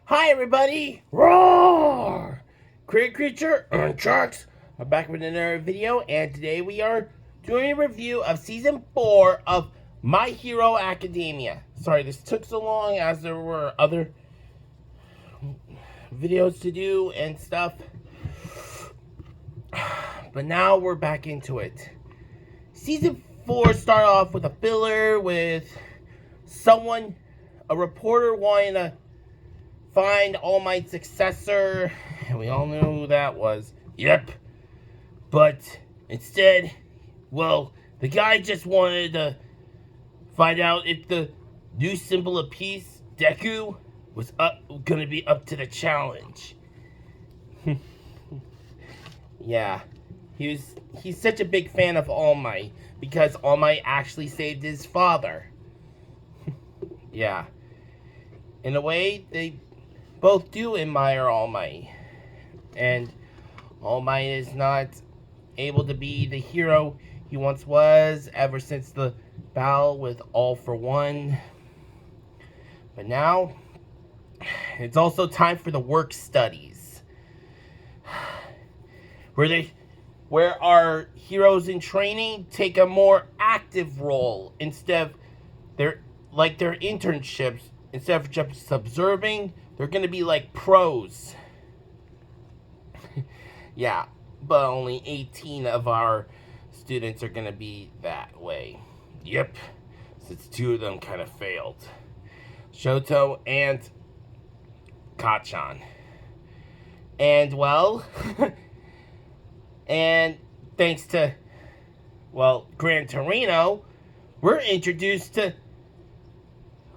Hi everybody! Roar! Creature Creature and Sharks are back with another video, and today we are doing a review of Season 4 of My Hero Academia. Sorry, this took so long as there were other videos to do and stuff. But now we're back into it. Season 4 started off with a filler with a reporter wanting to find All Might's successor, and we all knew who that was. Yep. But instead, well, the guy just wanted to find out if the new symbol of peace, Deku, was gonna be up to the challenge. Yeah. He's such a big fan of All Might because All Might actually saved his father. Yeah. In a way, they both do admire All Might. And All Might is not able to be the hero he once was ever since the battle with All for One. But now, it's also time for the work studies. Where our heroes in training take a more active role instead of their internships. Instead of just observing, they're going to be like pros. Yeah, but only 18 of our students are going to be that way. Yep, since 2 of them kind of failed. Shoto and Kachan. And, well, and thanks to, well, Gran Torino, we're introduced to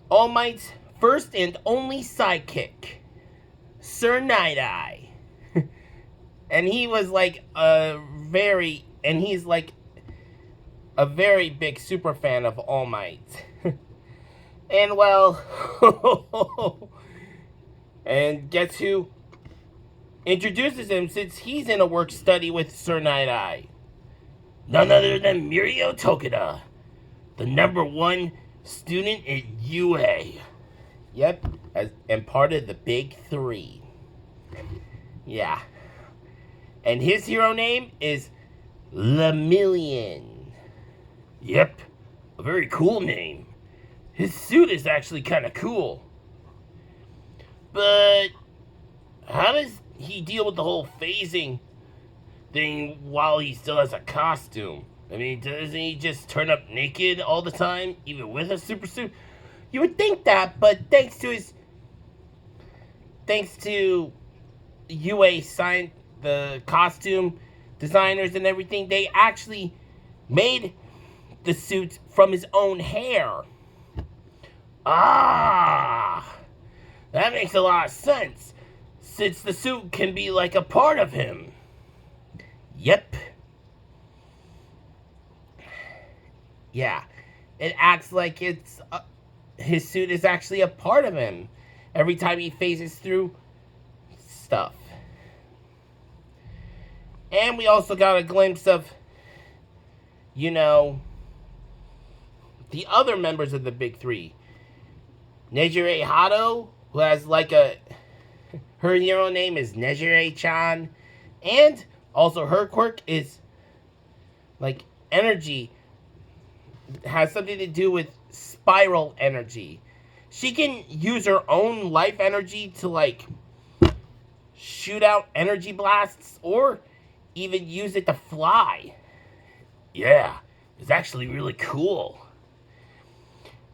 All Might's first and only sidekick, Sir Night-Eye. And he was like he's like a very big super fan of All Might. And well, and guess who introduces him since he's in a work study with Sir Night-Eye? None other than Mirio Tokida, the #1 student at UA. Yep, and part of the big 3. Yeah. And his hero name is Lemillion. Yep, a very cool name. His suit is actually kind of cool. But how does he deal with the whole phasing thing while he still has a costume? I mean, doesn't he just turn up naked all the time, even with a super suit? You would think that, but thanks to UA the costume designers and everything, they actually made the suit from his own hair. Ah, that makes a lot of sense, since the suit can be like a part of him. Yep. Yeah, it acts like his suit is actually a part of him every time he phases through stuff. And we also got a glimpse of, the other members of the big 3. Nejire Hado, who has her hero name is Nejire-chan, and also her quirk is like energy, has something to do with spiral energy. She can use her own life energy to shoot out energy blasts or even use it to fly. Yeah, it's actually really cool.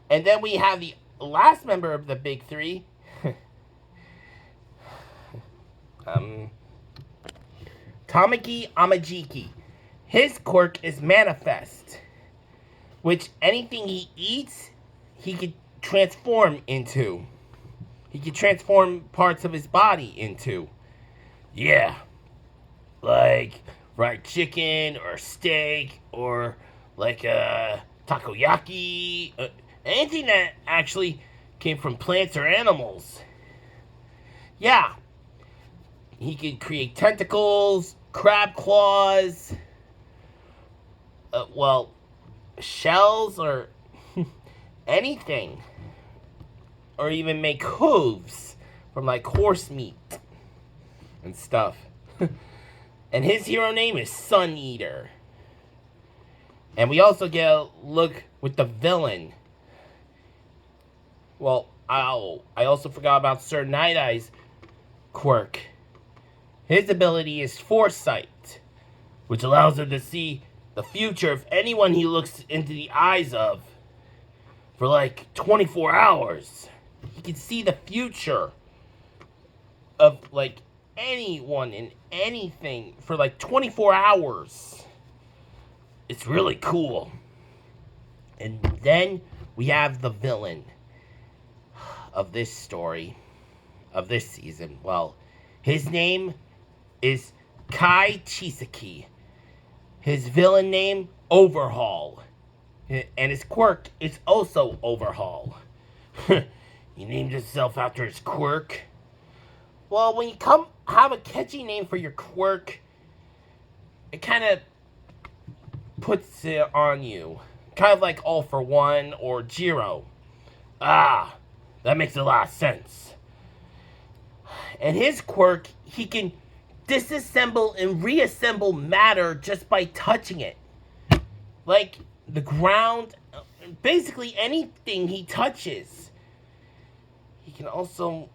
And then we have the last member of the big 3. Tamaki Amajiki. His quirk is Manifest, which anything he eats, he could transform into. He could transform parts of his body into. Yeah. Like fried chicken or steak or like a takoyaki. Anything that actually came from plants or animals. Yeah. He could create tentacles, crab claws, shells or anything. Or even make hooves from like horse meat and stuff. And his hero name is Sun Eater. And we also get a look with the villain. Well, I also forgot about Sir Night Eye's quirk. His ability is Foresight, which allows him to see the future of anyone he looks into the eyes of for like 24 hours. He can see the future of like anyone and anything for like 24 hours. It's really cool. And then we have the villain of this story, of this season. Well, his name is Kai Chisaki. His villain name, Overhaul. And his quirk is also Overhaul. He named himself after his quirk. Well, when you have a catchy name for your quirk, it kind of puts it on you. Kind of like All for One or Jiro. Ah, that makes a lot of sense. And his quirk, he can disassemble and reassemble matter just by touching it. Like the ground, basically anything he touches. He can also,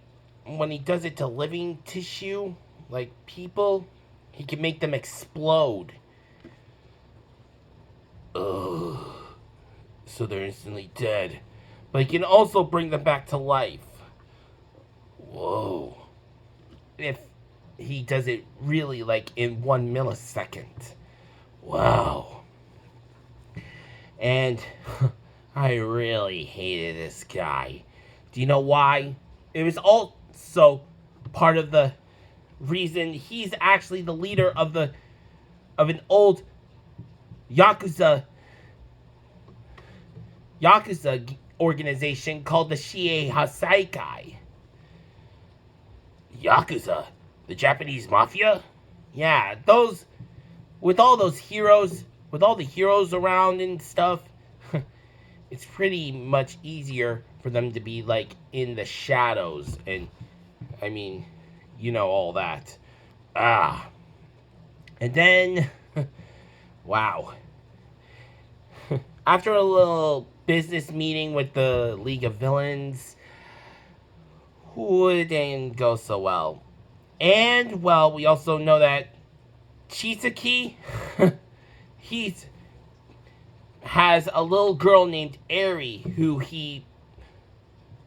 when he does it to living tissue, like people, he can make them explode. Ugh. So they're instantly dead. But he can also bring them back to life. Whoa. If he does it really like in 1 millisecond. Wow. And I really hated this guy. Do you know why? It was also part of the reason he's actually the leader of an old Yakuza organization called the Shiei Hasaikai. Yakuza? The Japanese mafia? Yeah, those, with all those heroes, with all the heroes around and stuff, it's pretty much easier for them to be, like, in the shadows, and, I mean, you know all that. Ah. And then, wow. After a little business meeting with the League of Villains, it didn't go so well. And, well, we also know that Chisaki, has a little girl named Eri who he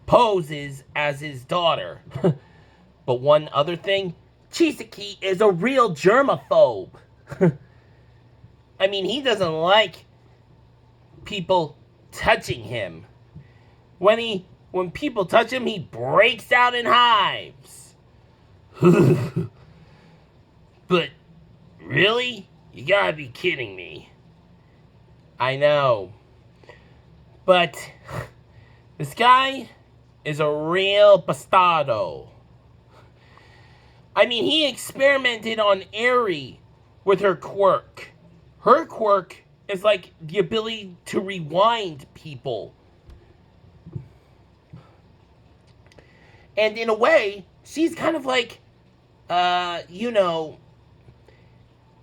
poses as his daughter. But one other thing, Chisaki is a real germaphobe. I mean, he doesn't like people touching him. When people touch him, he breaks out in hives. But really? You gotta be kidding me. I know. But this guy is a real bastardo. I mean, he experimented on Eri with her quirk. Her quirk is like the ability to rewind people. And in a way, she's kind of like,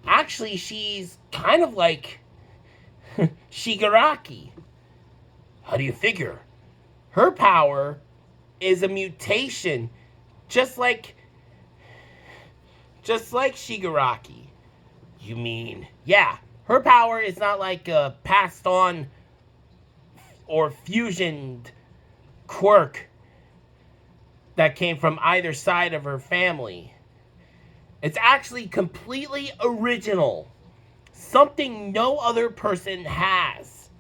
actually she's kind of like Shigaraki. How do you figure? Her power is a mutation, just like Shigaraki. You mean, yeah, her power is not like a passed on or fusioned quirk that came from either side of her family. It's actually completely original. Something no other person has.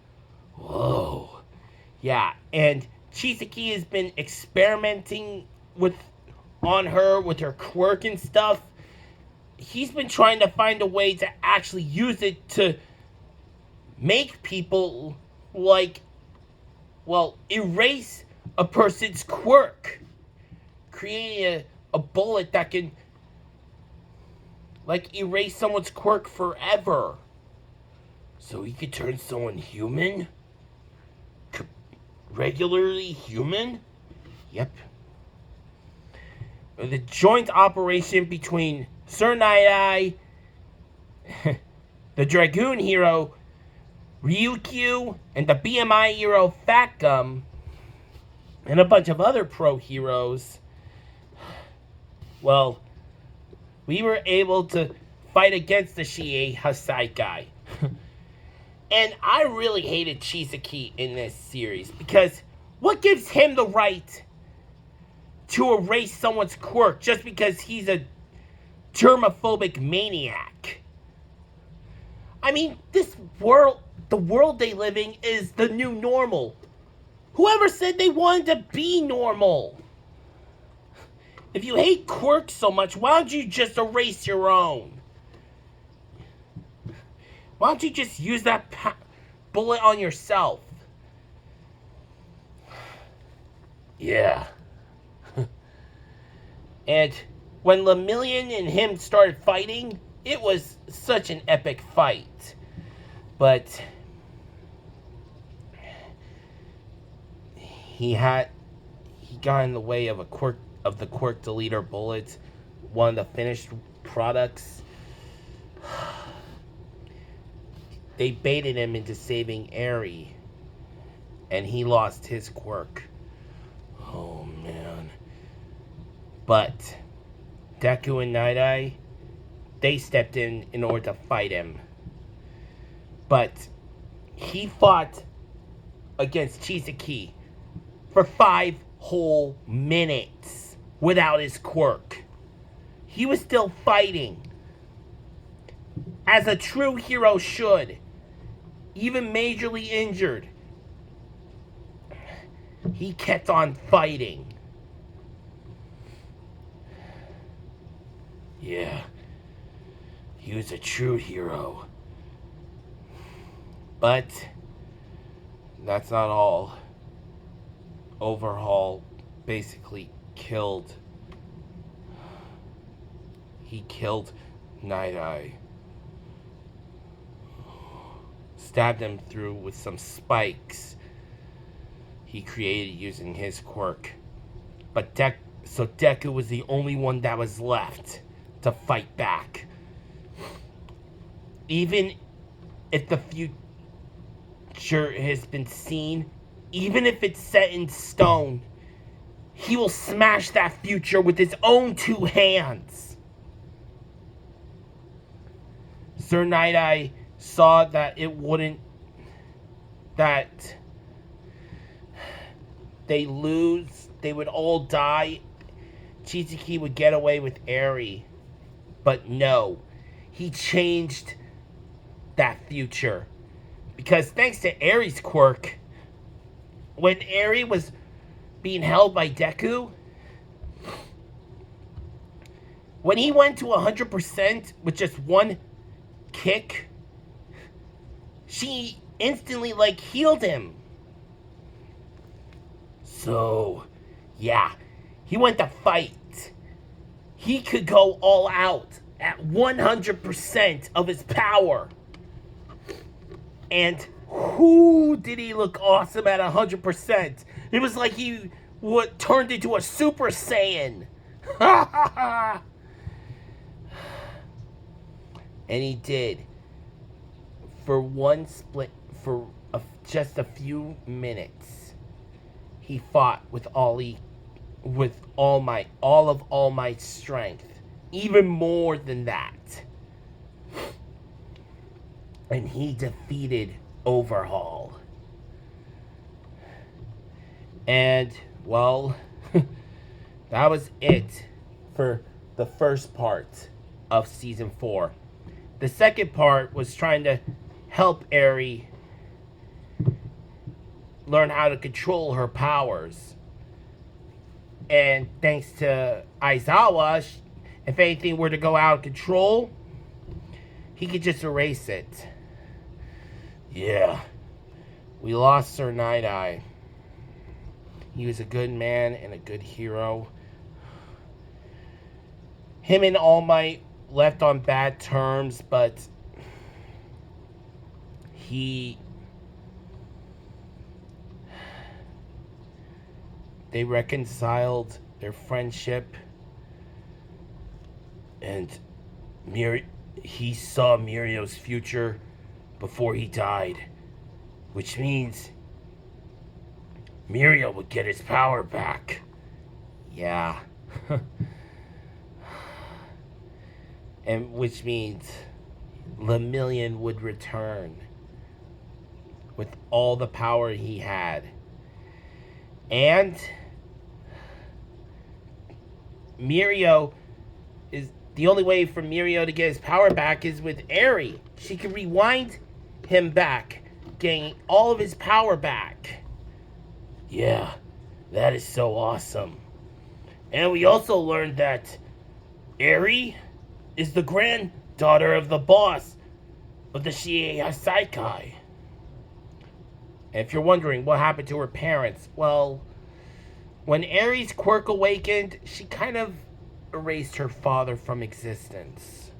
Whoa. Yeah, and Chisaki has been experimenting on her with her quirk and stuff. He's been trying to find a way to actually use it to make people, erase a person's quirk. Creating a bullet that can, erase someone's quirk forever. So he could turn someone human? Regularly human? Yep. the joint operation between Sir Night-Eye, the Dragoon Hero, Ryukyu, and the BMI Hero Fat Gum, and a bunch of other pro heroes, well, we were able to fight against the Shie Hasaikai. And I really hated Chisaki in this series, because what gives him the right to erase someone's quirk just because he's a germophobic maniac? I mean, the world they live in is the new normal. Whoever said they wanted to be normal? If you hate quirks so much, why don't you just erase your own? Why don't you just use that bullet on yourself? Yeah. And when Lemillion and him started fighting, it was such an epic fight. But he got in the way of the quirk deleter bullets, one of the finished products. They baited him into saving Eri, and he lost his quirk. Oh man. But Deku and Night-Eye, they stepped in order to fight him. But he fought against Chisaki for 5 whole minutes without his quirk. He was still fighting, as a true hero should, even majorly injured. He kept on fighting. Yeah, he was a true hero. But that's not all. Overhaul basically killed Night-Eye. Stabbed him through with some spikes he created using his quirk. But Deku was the only one that was left to fight back. Even if the future has been seen, even if it's set in stone, he will smash that future with his own 2 hands. Sir Night-Eye saw that that they would all die. Chisaki would get away with Eri. But no, he changed that future. Because thanks to Eri's quirk, when Eri was being held by Deku, when he went to 100% with just one kick, she instantly, healed him. So, yeah, he went to fight. He could go all out at 100% of his power. And who did he look awesome at 100%? It was like he turned into a Super Saiyan. And he did. For just a few minutes, he fought with all of All Might's strength, even more than that. And he defeated Overhaul. And, well, that was it for the first part of Season 4. The second part was trying to help Eri learn how to control her powers. And thanks to Aizawa, if anything were to go out of control, he could just erase it. Yeah, we lost Sir Night-Eye. He was a good man and a good hero. Him and All Might left on bad terms, but they reconciled their friendship And he saw Mirio's future before he died, which means Mirio would get his power back. Yeah. And which means Lemillion would return with all the power he had. And Mirio is the only way for Mirio to get his power back is with Eri. She can rewind him back, getting all of his power back. Yeah, that is so awesome. And we also learned that Eri is the granddaughter of the boss of the Shiei Saikai. And if you're wondering what happened to her parents, well, when Eri's quirk awakened, she kind of erased her father from existence.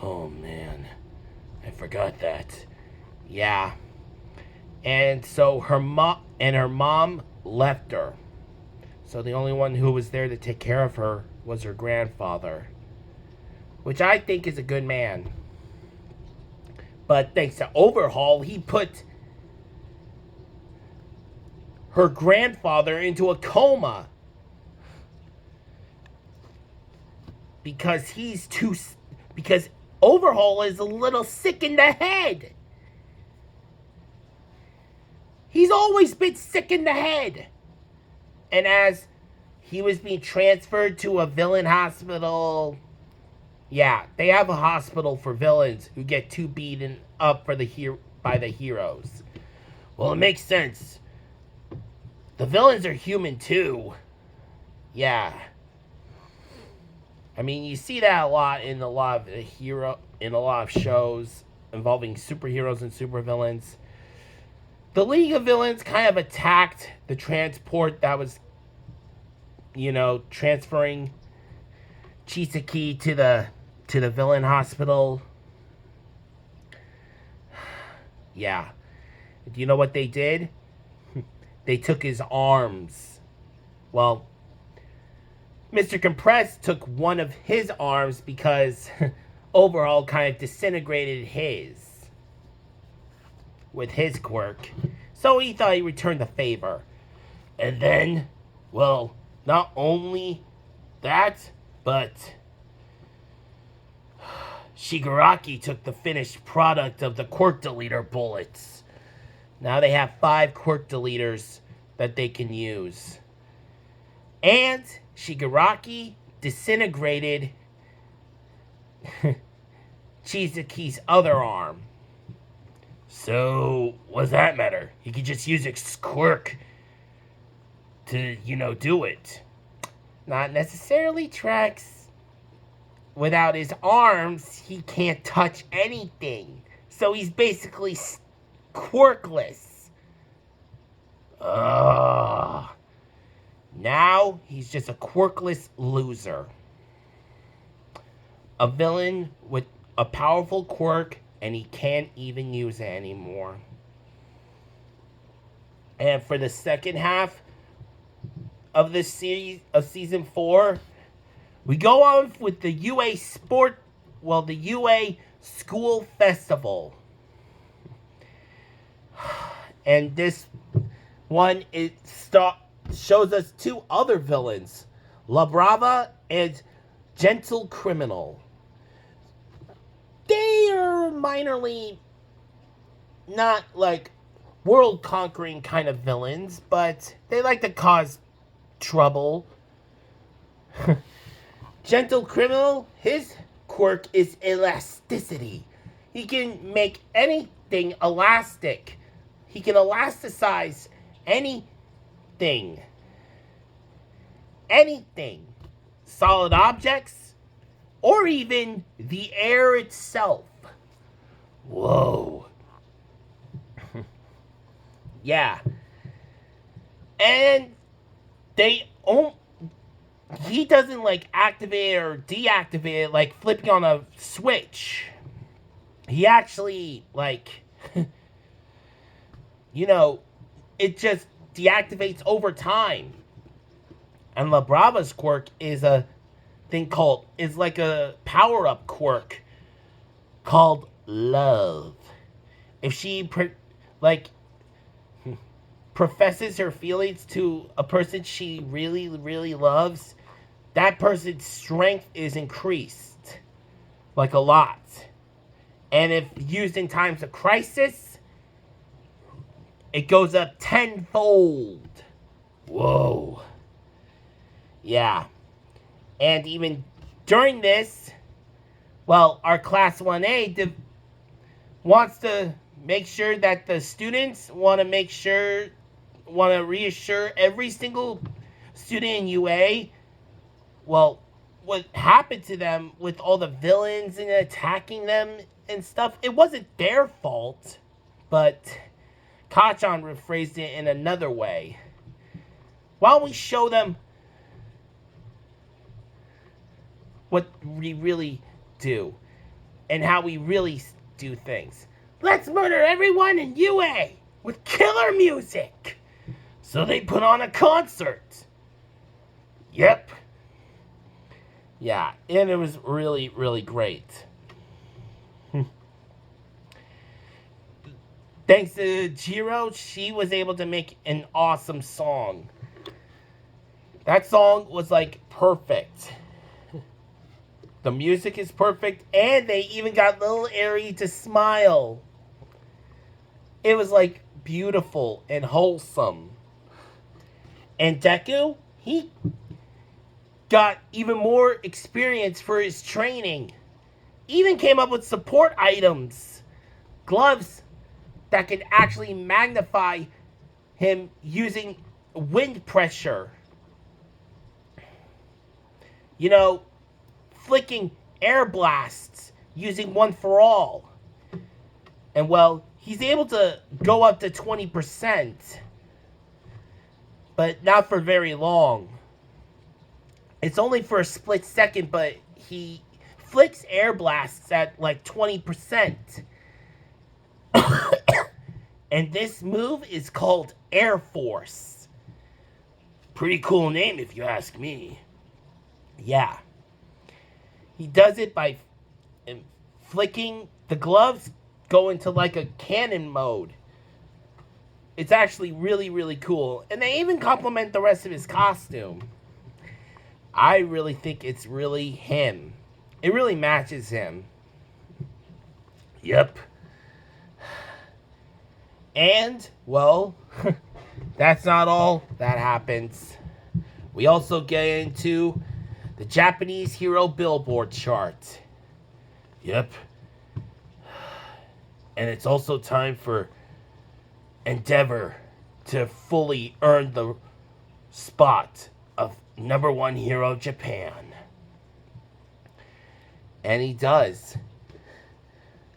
Oh man, I forgot that. Yeah. And so her mom left her. So the only one who was there to take care of her was her grandfather, which I think is a good man. But thanks to Overhaul, he put her grandfather into a coma because because Overhaul is a little sick in the head. He's always been sick in the head. And as he was being transferred to a villain hospital, yeah, they have a hospital for villains who get too beaten up by the heroes. Well, it makes sense. The villains are human too. Yeah. I mean, you see that a lot in a lot of shows involving superheroes and supervillains. The League of Villains kind of attacked the transport that was, transferring Chisaki to the villain hospital. Yeah. Do you know what they did? They took his arms. Well, Mr. Compress took one of his arms because Overhaul kind of disintegrated his with his quirk. So he thought he returned the favor. And then, well, not only that, but Shigaraki took the finished product of the quirk deleter bullets. Now they have 5 quirk deleters that they can use. And Shigaraki disintegrated Chizuki's other arm. So, what does that matter? He could just use his quirk to, do it. Not necessarily, Trex. Without his arms, he can't touch anything. So he's basically quirkless. Now, he's just a quirkless loser. A villain with a powerful quirk, and he can't even use it anymore. And for the second half of this series, of Season 4, we go on with the UA School Festival. And this one, shows us 2 other villains, La Brava and Gentle Criminal. They are minorly not like world-conquering kind of villains, but they like to cause trouble. Gentle Criminal, his quirk is elasticity. He can make anything elastic. He can elasticize anything. Anything. Solid objects, or even the air itself. Whoa. Yeah. And he doesn't like activate or deactivate it like flipping on a switch. He actually it just deactivates over time. And La Brava's quirk is thing called, is like a power-up quirk called love. If she, like, professes her feelings to a person she really, really loves, that person's strength is increased. Like a lot. And if used in times of crisis, it goes up tenfold. Whoa. Yeah. And even during this, well, our Class 1A wants to make sure that the students want to reassure every single student in UA, well, what happened to them with all the villains and attacking them and stuff, it wasn't their fault, but Kachan rephrased it in another way. Why don't we show them what we really do and how we really do things? Let's murder everyone in UA with killer music. So they put on a concert. Yep. Yeah, and it was really, really great. Thanks to Jiro, she was able to make an awesome song. That song was like perfect. The music is perfect, and they even got little Eri to smile. It was like beautiful and wholesome. And Deku, he got even more experience for his training. Even came up with support items. Gloves that can actually magnify him using wind pressure. You know, flicking air blasts using One for All. And well, he's able to go up to 20%. But not for very long. It's only for a split second, but he flicks air blasts at like 20%. And this move is called Air Force. Pretty cool name if you ask me. Yeah. He does it by flicking the gloves, go into like a cannon mode. It's actually really, really cool. And they even complement the rest of his costume. I really think it's really him. It really matches him. Yep. And, well, that's not all that happens. We also get into the Japanese hero billboard chart. Yep. And it's also time for Endeavor to fully earn the spot of #1 hero Japan. And he does.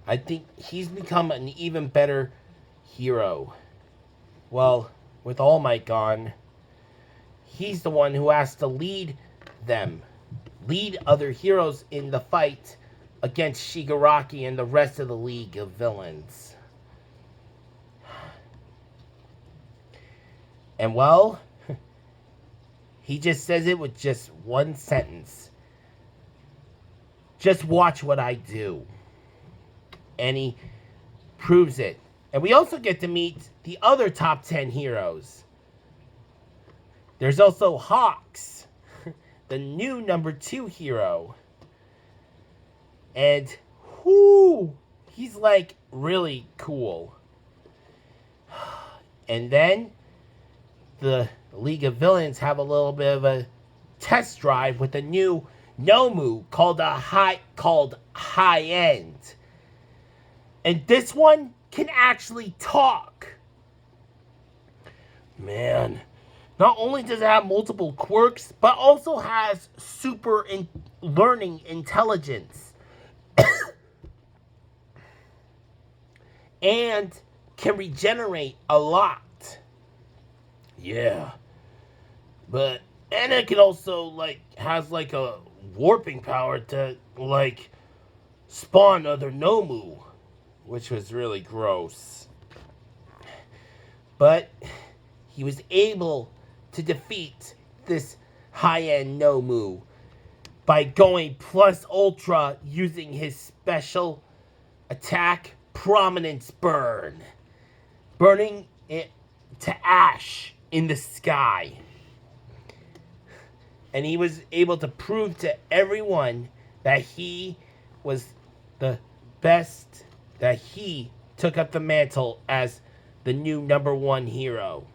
I think he's become an even better hero. Well, with All Might gone, he's the one who has to lead other heroes in the fight against Shigaraki and the rest of the League of Villains. And well, he just says it with just one sentence. Just watch what I do. And he proves it. And we also get to meet the other top 10 heroes. There's also Hawks, the new #2 hero. And, he's like really cool. And then the League of Villains have a little bit of a test drive with a new Nomu called High End. And this one can actually talk. Man, not only does it have multiple quirks, but also has super learning intelligence. And can regenerate a lot. Yeah. And it can also, has, a warping power to, spawn other Nomu. Which was really gross. But he was able to defeat this high-end Nomu by going plus ultra using his special attack, Prominence Burn, burning it to ash in the sky. And he was able to prove to everyone that he was the best, that he took up the mantle as the new #1 hero.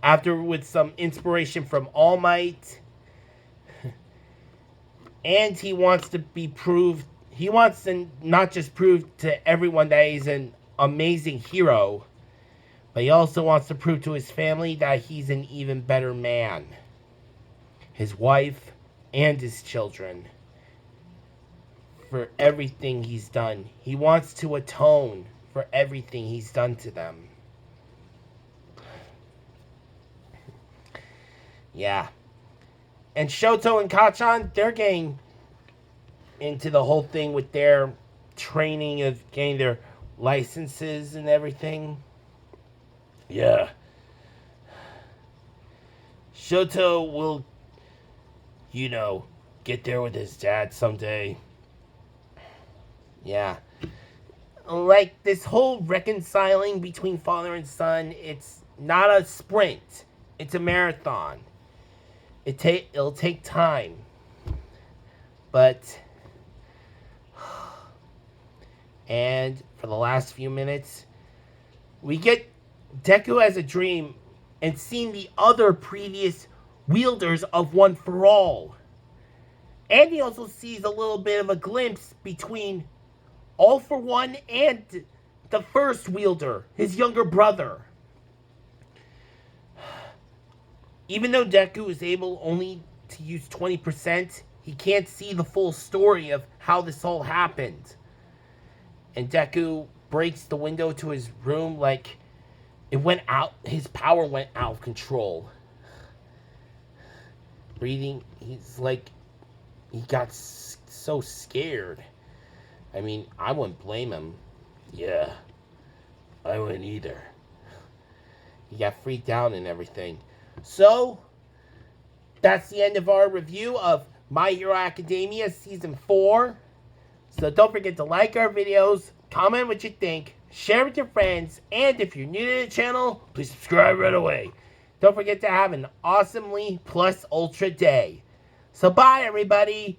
After, with some inspiration from All Might, and he wants to be proved, he wants to not just prove to everyone that he's an amazing hero, but he also wants to prove to his family that he's an even better man. His wife and his children, for everything he's done. He wants to atone for everything he's done to them. Yeah. And Shoto and Kachan, they're getting into the whole thing with their training of getting their licenses and everything. Yeah. Shoto will, get there with his dad someday. Yeah. Like, this whole reconciling between father and son, it's not a sprint. It's a marathon. It'll take time. But, and for the last few minutes, we get Deku as a dream and seeing the other previous wielders of One for All. And he also sees a little bit of a glimpse between All for One and the first wielder, his younger brother. Even though Deku is able only to use 20%, he can't see the full story of how this all happened. And Deku breaks the window to his room like it went out, his power went out of control. Breathing, he's like, he got so scared. I mean, I wouldn't blame him. Yeah, I wouldn't either. He got freaked out and everything. So, that's the end of our review of My Hero Academia Season 4. So don't forget to like our videos, comment what you think, share with your friends, and if you're new to the channel, please subscribe right away. Don't forget to have an awesomely plus ultra day. So bye everybody.